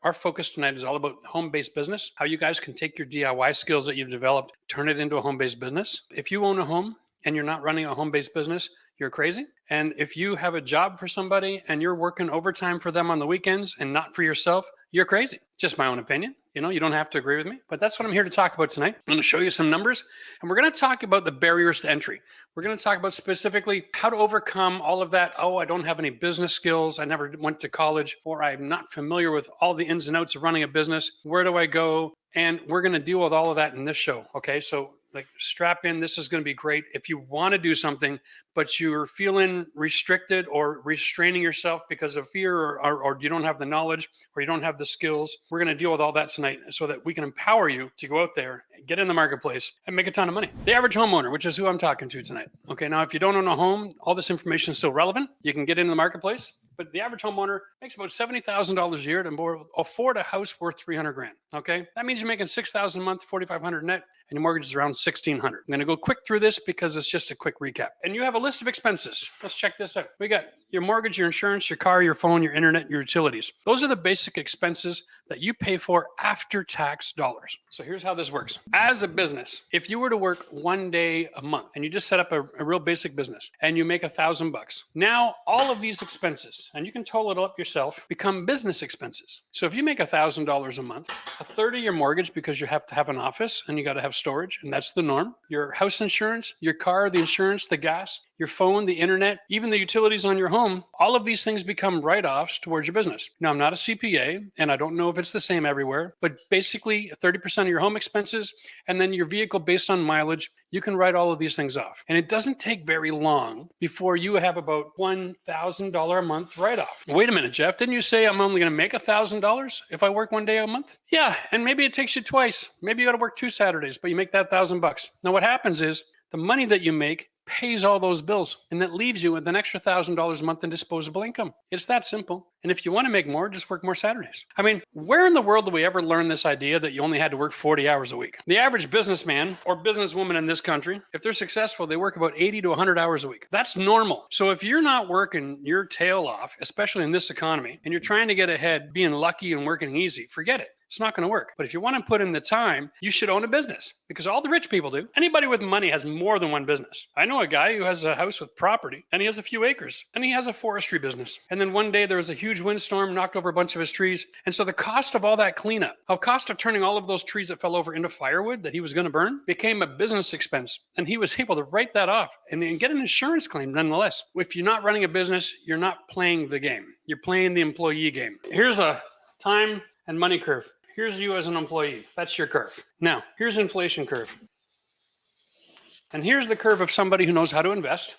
Our focus tonight is all about home-based business, how you guys can take your DIY skills that you've developed, turn it into a home-based business. If you own a home and you're not running a home-based business, you're crazy. And if you have a job for somebody and you're working overtime for them on the weekends and not for yourself, you're crazy. Just my own opinion. You don't have to agree with me, but that's what I'm here to talk about tonight. I'm going to show you some numbers, and we're going to talk about the barriers to entry. We're going to talk about specifically how to overcome all of that. Oh, I don't have any business skills. I never went to college, or I'm not familiar with all the ins and outs of running a business. Where do I go? And we're going to deal with all of that in this show. Okay. So strap in. This is going to be great. If you want to do something, but you're feeling restricted or restraining yourself because of fear or you don't have the knowledge or you don't have the skills, we're going to deal with all that tonight so that we can empower you to go out there, get in the marketplace and make a ton of money. The average homeowner, which is who I'm talking to tonight. Okay. Now, if you don't own a home, all this information is still relevant. You can get into the marketplace. But the average homeowner makes about $70,000 a year to afford a house worth $300,000. Okay, that means you're making $6,000 a month, $4,500 net, and your mortgage is around $1,600. I'm going to go quick through this because it's just a quick recap. And you have a list of expenses. Let's check this out. We got your mortgage, your insurance, your car, your phone, your internet, your utilities. Those are the basic expenses that you pay for after tax dollars. So here's how this works. As a business, if you were to work one day a month and you just set up a real basic business and you make $1,000, now all of these expenses, and you can total it up yourself, become business expenses. So if you make $1,000 a month, a third of your mortgage, because you have to have an office and you got to have storage, and that's the norm. Your house insurance, your car, the insurance, the gas, your phone, the internet, even the utilities on your home, all of these things become write-offs towards your business. Now, I'm not a CPA, and I don't know if it's the same everywhere, but basically 30% of your home expenses, and then your vehicle based on mileage, you can write all of these things off. And it doesn't take very long before you have about $1,000 a month write-off. Wait a minute, Jeff, didn't you say I'm only going to make $1,000 if I work one day a month? Yeah, and maybe it takes you twice. Maybe you got to work 2 Saturdays, but you make that $1,000. Now, what happens is the money that you make pays all those bills, and that leaves you with an extra $1,000 a month in disposable income. It's that simple. And if you want to make more, just work more Saturdays. I mean, where in the world do we ever learn this idea that you only had to work 40 hours a week? The average businessman or businesswoman in this country, if they're successful, they work about 80 to 100 hours a week. That's normal. So if you're not working your tail off, especially in this economy, and you're trying to get ahead, being lucky and working easy, forget it. It's not going to work. But if you want to put in the time, you should own a business, because all the rich people do. Anybody with money has more than one business. I know a guy who has a house with property, and he has a few acres, and he has a forestry business. And then one day there was a huge windstorm, knocked over a bunch of his trees. And so the cost of all that cleanup, the cost of turning all of those trees that fell over into firewood that he was going to burn, became a business expense. And he was able to write that off and get an insurance claim nonetheless. If you're not running a business, you're not playing the game. You're playing the employee game. Here's a time and money curve. Here's you as an employee. That's your curve. Now, here's inflation curve. And here's the curve of somebody who knows how to invest.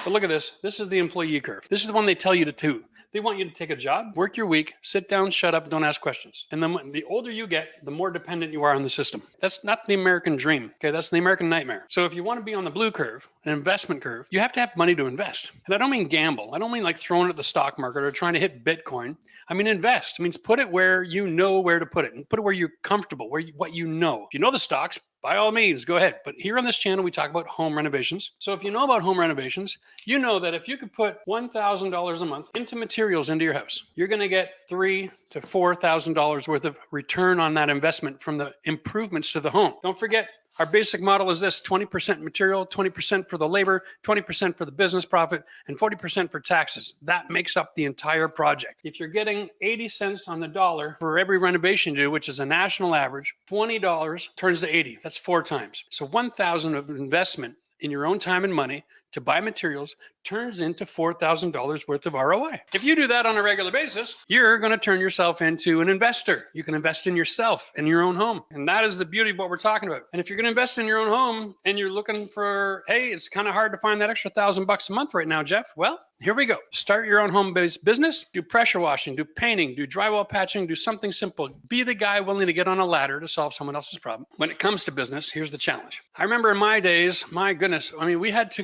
But look at this. This is the employee curve. This is the one they tell you to do. They want you to take a job, work your week, sit down, shut up, don't ask questions. And then the older you get, the more dependent you are on the system. That's not the American dream. Okay, that's the American nightmare. So if you want to be on the blue curve, an investment curve, you have to have money to invest. And I don't mean gamble. I don't mean like throwing it at the stock market or trying to hit Bitcoin. I mean invest. It means put it where you know where to put it, and put it where you're comfortable, what you know. If you know the stocks, by all means, go ahead. But here on this channel, we talk about home renovations. So if you know about home renovations, you know that if you could put $1,000 a month into materials into your house, you're going to get $3,000 to $4,000 worth of return on that investment from the improvements to the home. Don't forget, our basic model is this: 20% material, 20% for the labor, 20% for the business profit, and 40% for taxes. That makes up the entire project. If you're getting 80 cents on the dollar for every renovation you do, which is a national average, $20 turns to 80. That's 4 times. So $1,000 of investment in your own time and money to buy materials turns into $4,000 worth of ROI. If you do that on a regular basis, you're going to turn yourself into an investor. You can invest in yourself and your own home. And that is the beauty of what we're talking about. And if you're going to invest in your own home and you're looking for, hey, it's kind of hard to find that extra $1,000 a month right now, Jeff. Well, here we go. Start your own home-based business, do pressure washing, do painting, do drywall patching, do something simple. Be the guy willing to get on a ladder to solve someone else's problem. When it comes to business, here's the challenge. I remember in my days, my goodness, I mean, we had to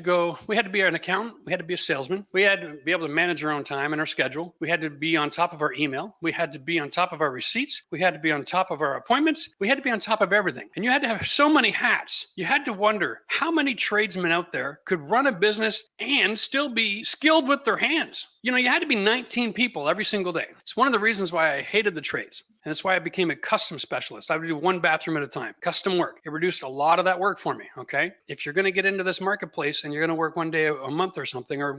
be an accountant, we had to be a salesman, we had to be able to manage our own time and our schedule, we had to be on top of our email, we had to be on top of our receipts, we had to be on top of our appointments, we had to be on top of everything. And you had to have so many hats. You had to wonder how many tradesmen out there could run a business and still be skilled with their hands. You had to be 19 people every single day. It's one of the reasons why I hated the trades. And that's why I became a custom specialist. I would do one bathroom at a time, custom work. It reduced a lot of that work for me. Okay. If you're going to get into this marketplace and you're going to work one day a month or something, or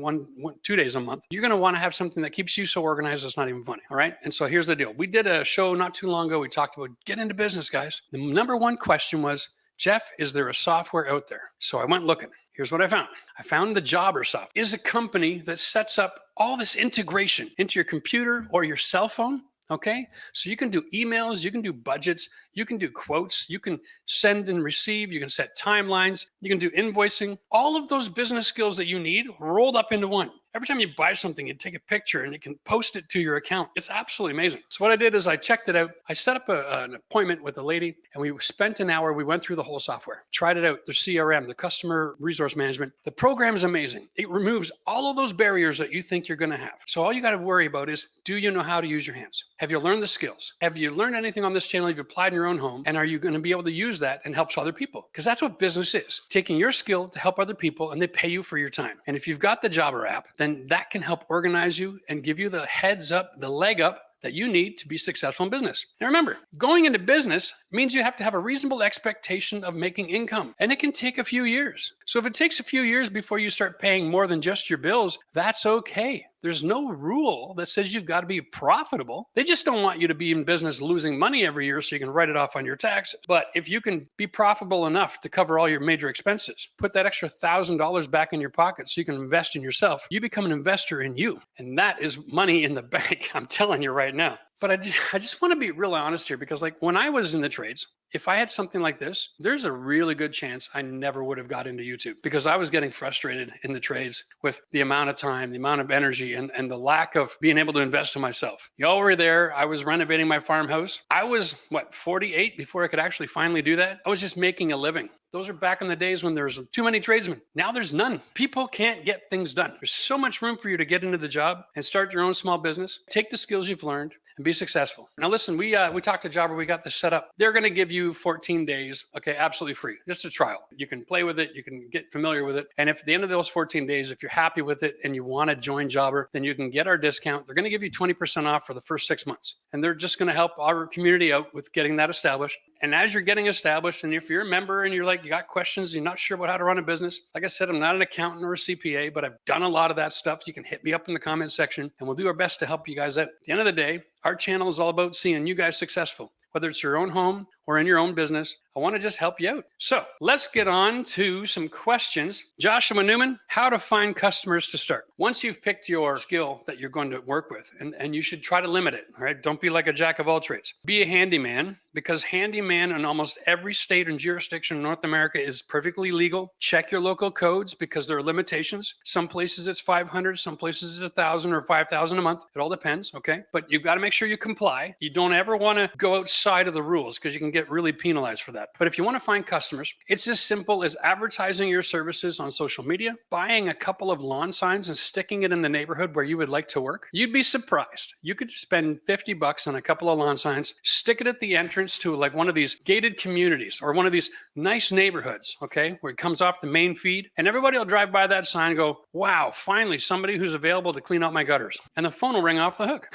2 days a month, you're going to want to have something that keeps you so organized it's not even funny. All right. And so here's the deal. We did a show not too long ago. We talked about get into business, guys. The number one question was, Jeff, is there a software out there? So I went looking. Here's what I found. I found the Jobber Software is a company that sets up all this integration into your computer or your cell phone. Okay. So you can do emails, you can do budgets, you can do quotes, you can send and receive, you can set timelines, you can do invoicing, all of those business skills that you need rolled up into one. Every time you buy something, you take a picture and you can post it to your account. It's absolutely amazing. So what I did is I checked it out. I set up an appointment with a lady and we spent an hour. We went through the whole software, tried it out, the CRM, the customer resource management. The program is amazing. It removes all of those barriers that you think you're going to have. So all you got to worry about is, do you know how to use your hands? Have you learned the skills? Have you learned anything on this channel you've applied in your own home? And are you going to be able to use that and help other people? Because that's what business is. Taking your skill to help other people and they pay you for your time. And if you've got the Jobber app, then that can help organize you and give you the heads up, the leg up that you need to be successful in business. Now remember, going into business means you have to have a reasonable expectation of making income, and it can take a few years. So if it takes a few years before you start paying more than just your bills, that's okay. There's no rule that says you've got to be profitable. They just don't want you to be in business losing money every year so you can write it off on your taxes. But if you can be profitable enough to cover all your major expenses, put that extra $1,000 back in your pocket so you can invest in yourself, you become an investor in you. And that is money in the bank, I'm telling you right now. But I just want to be real honest here, because like when I was in the trades, if I had something like this, there's a really good chance I never would have got into YouTube, because I was getting frustrated in the trades with the amount of time, the amount of energy, and the lack of being able to invest in myself. Y'all were there. I was renovating my farmhouse. I was, 48 before I could actually finally do that? I was just making a living. Those are back in the days when there was too many tradesmen. Now there's none. People can't get things done. There's so much room for you to get into the job and start your own small business. Take the skills you've learned and be successful. Now listen, we talked to Jobber. We got this set up. They're going to give you 14 days, okay, absolutely free. Just a trial. You can play with it. You can get familiar with it. And if at the end of those 14 days, if you're happy with it and you want to join Jobber, then you can get our discount. They're going to give you 20% off for the first 6 months. And they're just going to help our community out with getting that established. And as you're getting established, and if you're a member and you're like, you got questions, you're not sure about how to run a business, like I said, I'm not an accountant or a CPA, but I've done a lot of that stuff. You can hit me up in the comment section and we'll do our best to help you guys out. At the end of the day, our channel is all about seeing you guys successful, whether it's your own home or in your own business. I want to just help you out. So let's get on to some questions. Joshua Newman, how to find customers to start. Once you've picked your skill that you're going to work with, and you should try to limit it, all right? Don't be like a jack of all trades. Be a handyman, because handyman in almost every state and jurisdiction in North America is perfectly legal. Check your local codes, because there are limitations. Some places it's 500, some places it's 1,000 or 5,000 a month. It all depends, okay? But you've got to make sure you comply. You don't ever want to go outside of the rules, because you can get really penalized for that. But if you want to find customers, it's as simple as advertising your services on social media, buying a couple of lawn signs and sticking it in the neighborhood where you would like to work. You'd be surprised. You could spend $50 on a couple of lawn signs, stick it at the entrance to like one of these gated communities or one of these nice neighborhoods, okay, where it comes off the main feed, and everybody will drive by that sign and go, wow, finally somebody who's available to clean out my gutters. And the phone will ring off the hook.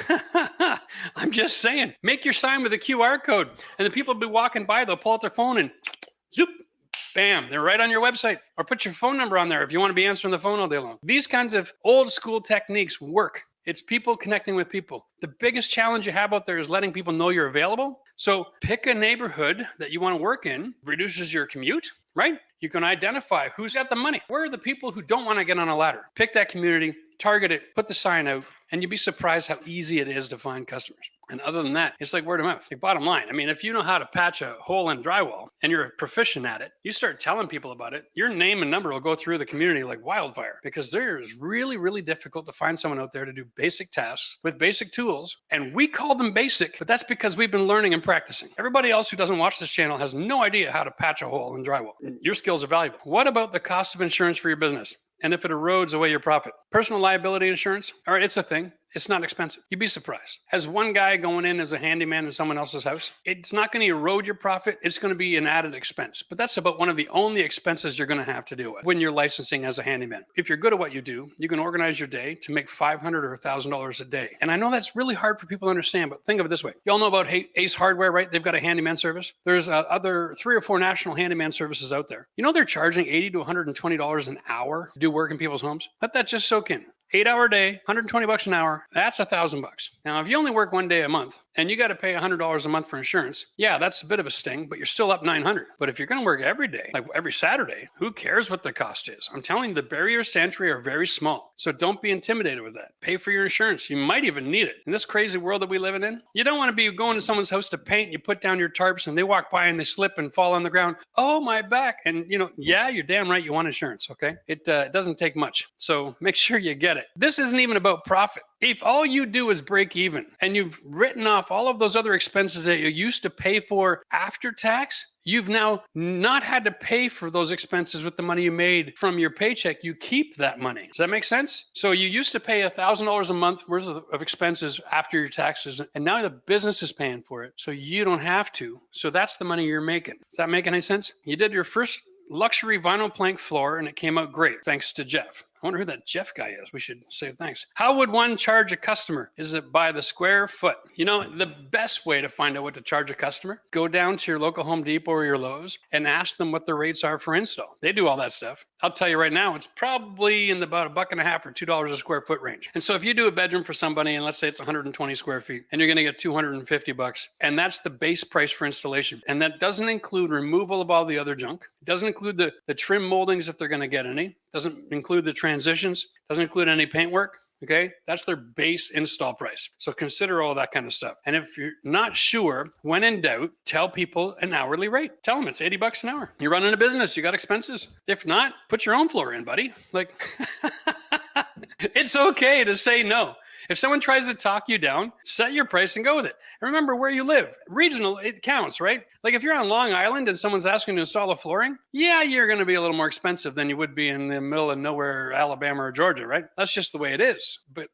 I'm just saying, make your sign with a QR code, and the people will be walking by, they'll pull out their phone and zoop, bam, they're right on your website. Or put your phone number on there if you want to be answering the phone all day long. These kinds of old school techniques work. It's people connecting with people. The biggest challenge you have out there is letting people know you're available. So pick a neighborhood that you want to work in, reduces your commute, right? You can identify who's got the money. Where are the people who don't want to get on a ladder? Pick that community, target it, put the sign out, and you'd be surprised how easy it is to find customers. And other than that, it's like word of mouth. Like bottom line, I mean, if you know how to patch a hole in drywall and you're proficient at it, you start telling people about it, your name and number will go through the community like wildfire, because there is really, really difficult to find someone out there to do basic tasks with basic tools. And we call them basic, but that's because we've been learning and practicing. Everybody else who doesn't watch this channel has no idea how to patch a hole in drywall. Your skills are valuable. What about the cost of insurance for your business? And if it erodes away your profit? Personal liability insurance, all right, it's a thing. it's not expensive. You'd be surprised. As one guy going in as a handyman in someone else's house, it's not going to erode your profit. It's going to be an added expense. But that's about one of the only expenses you're going to have to deal with when you're licensing as a handyman. If you're good at what you do, you can organize your day to make $500 or $1,000 a day. And I know that's really hard for people to understand, but think of it this way. You all know about Ace Hardware, right? They've got a handyman service. There's other 3 or 4 national handyman services out there. You know they're charging $80 to $120 an hour to do work in people's homes? Let that just soak in. 8-hour day, $120 an hour, that's $1,000. Now, if you only work one day a month and you got to pay $100 a month for insurance, yeah, that's a bit of a sting, but you're still up $900. But if you're going to work every day, like every Saturday, who cares what the cost is? I'm telling you, the barriers to entry are very small. So don't be intimidated with that. Pay for your insurance. You might even need it. In this crazy world that we live in, you don't want to be going to someone's house to paint, you put down your tarps and they walk by and they slip and fall on the ground. Oh, my back. And yeah, you're damn right you want insurance, okay? It doesn't take much. So make sure you get it. This isn't even about profit. If all you do is break even and you've written off all of those other expenses that you used to pay for after tax, you've now not had to pay for those expenses with the money you made from your paycheck. You keep that money. Does that make sense? So you used to pay $1,000 a month worth of expenses after your taxes, and now the business is paying for it. So you don't have to. So that's the money you're making. Does that make any sense? You did your first luxury vinyl plank floor and it came out great, thanks to Jeff. I wonder who that Jeff guy is. We should say thanks. How would one charge a customer? Is it by the square foot? The best way to find out what to charge a customer, go down to your local Home Depot or your Lowe's and ask them what the rates are for install. They do all that stuff. I'll tell you right now, it's probably in about $1.50 or $2 a square foot range. And so if you do a bedroom for somebody, and let's say it's 120 square feet, and you're going to get $250, and that's the base price for installation. And that doesn't include removal of all the other junk. It doesn't include the trim moldings if they're going to get any. Doesn't include the transitions. Doesn't include any paint work. Okay, that's their base install price. So consider all that kind of stuff. And if you're not sure, when in doubt, tell people an hourly rate. Tell them it's $80 an hour. You're running a business, you got expenses. If not, put your own floor in, buddy. It's okay to say no. If someone tries to talk you down, set your price and go with it. And remember where you live. Regional, it counts, right? Like if you're on Long Island and someone's asking to install a flooring, yeah, you're going to be a little more expensive than you would be in the middle of nowhere, Alabama or Georgia, right? That's just the way it is. But,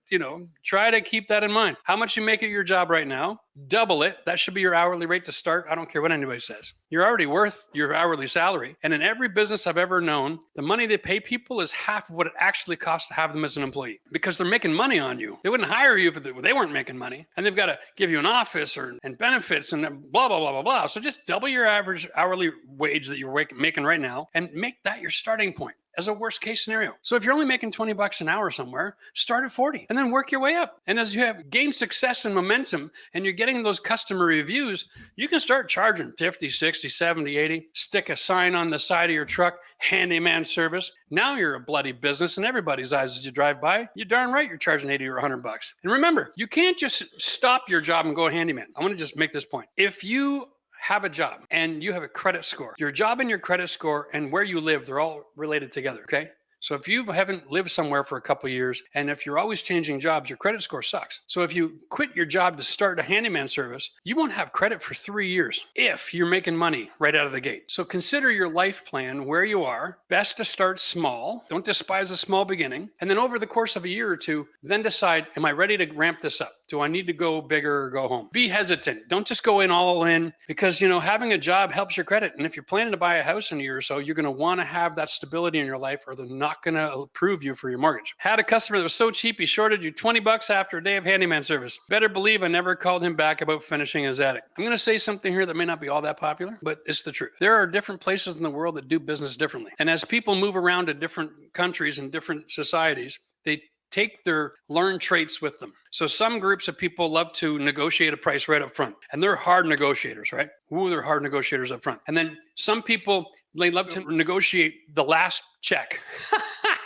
try to keep that in mind. How much you make at your job right now, double it. That should be your hourly rate to start. I don't care what anybody says. You're already worth your hourly salary. And in every business I've ever known, the money they pay people is half of what it actually costs to have them as an employee because they're making money on you. They wouldn't hire you if they weren't making money. And they've got to give you an office and benefits and blah, blah, blah, blah, blah. So just double your average hourly wage that you're making right now and make that your starting point as a worst case scenario. So if you're only making $20 an hour somewhere, start at 40 and then work your way up. And as you have gained success and momentum and you're getting those customer reviews, you can start charging 50, 60, 70, 80, stick a sign on the side of your truck, handyman service. Now you're a bloody business in everybody's eyes as you drive by. You're darn right you're charging 80 or $100. And remember, you can't just stop your job and go handyman. I want to just make this point. If you have a job and you have a credit score, your job and your credit score and where you live, they're all related together, okay? So if you haven't lived somewhere for a couple of years, and if you're always changing jobs, your credit score sucks. So if you quit your job to start a handyman service, you won't have credit for 3 years if you're making money right out of the gate. So consider your life plan where you are. Best to start small. Don't despise a small beginning. And then over the course of a year or two, then decide, am I ready to ramp this up? Do I need to go bigger or go home? Be hesitant. Don't just go in all in because, having a job helps your credit. And if you're planning to buy a house in a year or so, you're going to want to have that stability in your life or they're not going to approve you for your mortgage. Had a customer that was so cheap, he shorted you $20 after a day of handyman service. Better believe I never called him back about finishing his attic. I'm going to say something here that may not be all that popular, but it's the truth. There are different places in the world that do business differently. And as people move around to different countries and different societies, they take their learned traits with them. So some groups of people love to negotiate a price right up front. And they're hard negotiators, right? Ooh, they're hard negotiators up front. And then some people, they love to negotiate the last check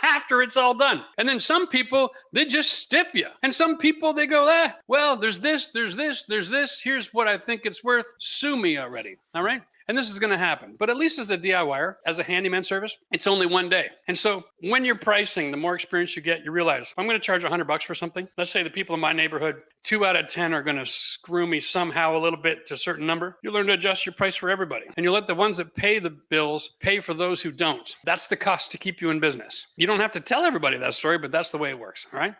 after it's all done. And then some people, they just stiff you. And some people, they go, well, there's this. Here's what I think it's worth. Sue me already. All right? And this is going to happen. But at least as a DIYer, as a handyman service, it's only one day. And so when you're pricing, the more experience you get, you realize, if I'm going to charge $100 for something, let's say the people in my neighborhood, 2 out of 10 are going to screw me somehow a little bit to a certain number. You learn to adjust your price for everybody. And you let the ones that pay the bills pay for those who don't. That's the cost to keep you in business. You don't have to tell everybody that story, but that's the way it works. All right?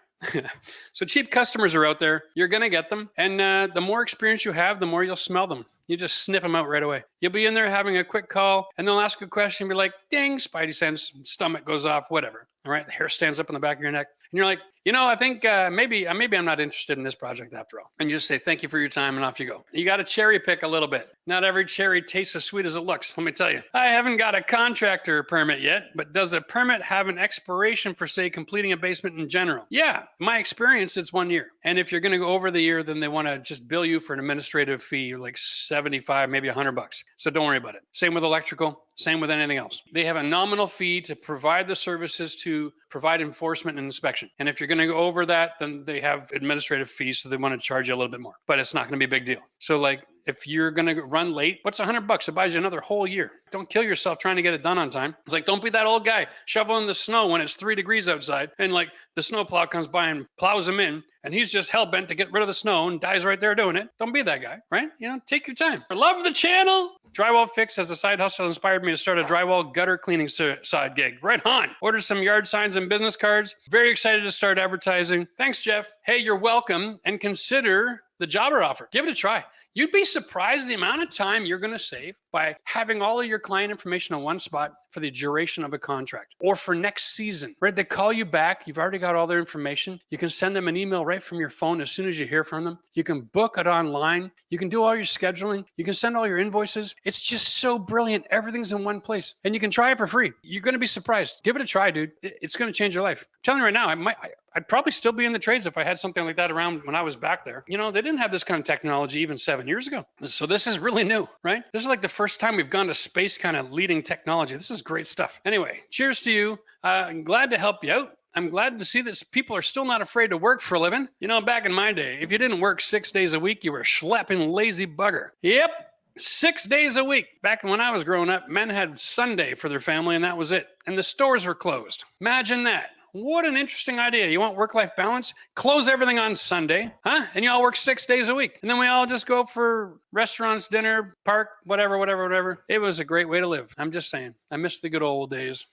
So cheap customers are out there. You're going to get them. And the more experience you have, the more you'll smell them. You just sniff them out right away. You'll be in there having a quick call and they'll ask a question. Be like, ding, spidey sense, stomach goes off, whatever. All right. The hair stands up on the back of your neck. And you're like, I think maybe I'm not interested in this project after all. And you just say, thank you for your time, and off you go. You got to cherry pick a little bit. Not every cherry tastes as sweet as it looks. Let me tell you, I haven't got a contractor permit yet, but does a permit have an expiration for, say, completing a basement in general? Yeah, my experience, it's 1 year. And if you're going to go over the year, then they want to just bill you for an administrative fee, like 75, maybe $100. So don't worry about it. Same with electrical. Same with anything else. They have a nominal fee to provide the services to provide enforcement and inspection. And if you're going to go over that, then they have administrative fees, so they want to charge you a little bit more. But it's not going to be a big deal. So like, if you're going to run late, what's $100? It buys you another whole year. Don't kill yourself trying to get it done on time. It's like, don't be that old guy shoveling the snow when it's 3 degrees outside. And like the snowplow comes by and plows him in. And he's just hell-bent to get rid of the snow and dies right there doing it. Don't be that guy, right? Take your time. I love the channel. Drywall Fix as a side hustle inspired me to start a drywall gutter cleaning side gig. Right on. Order some yard signs and business cards. Very excited to start advertising. Thanks, Jeff. Hey, you're welcome. And consider the jobber offer. Give it a try. You'd be surprised the amount of time you're going to save by having all of your client information on one spot for the duration of a contract or for next season, right? They call you back. You've already got all their information. You can send them an email right from your phone as soon as you hear from them. You can book it online. You can do all your scheduling. You can send all your invoices. It's just so brilliant. Everything's in one place and you can try it for free. You're going to be surprised. Give it a try, dude. It's going to change your life. I'm telling you right now, I'd probably still be in the trades if I had something like that around when I was back there. They didn't have this kind of technology even 7 years ago. So this is really new, right? This is like the first time we've gone to space kind of leading technology. This is great stuff. Anyway, cheers to you. I'm glad to help you out. I'm glad to see that people are still not afraid to work for a living. Back in my day, if you didn't work 6 days a week, you were a schlepping lazy bugger. Yep. 6 days a week. Back when I was growing up, men had Sunday for their family and that was it. And the stores were closed. Imagine that. What an interesting idea. You want work-life balance? Close everything on Sunday, huh? And you all work 6 days a week. And then we all just go for restaurants, dinner, park, whatever. It was a great way to live. I'm just saying. I miss the good old days.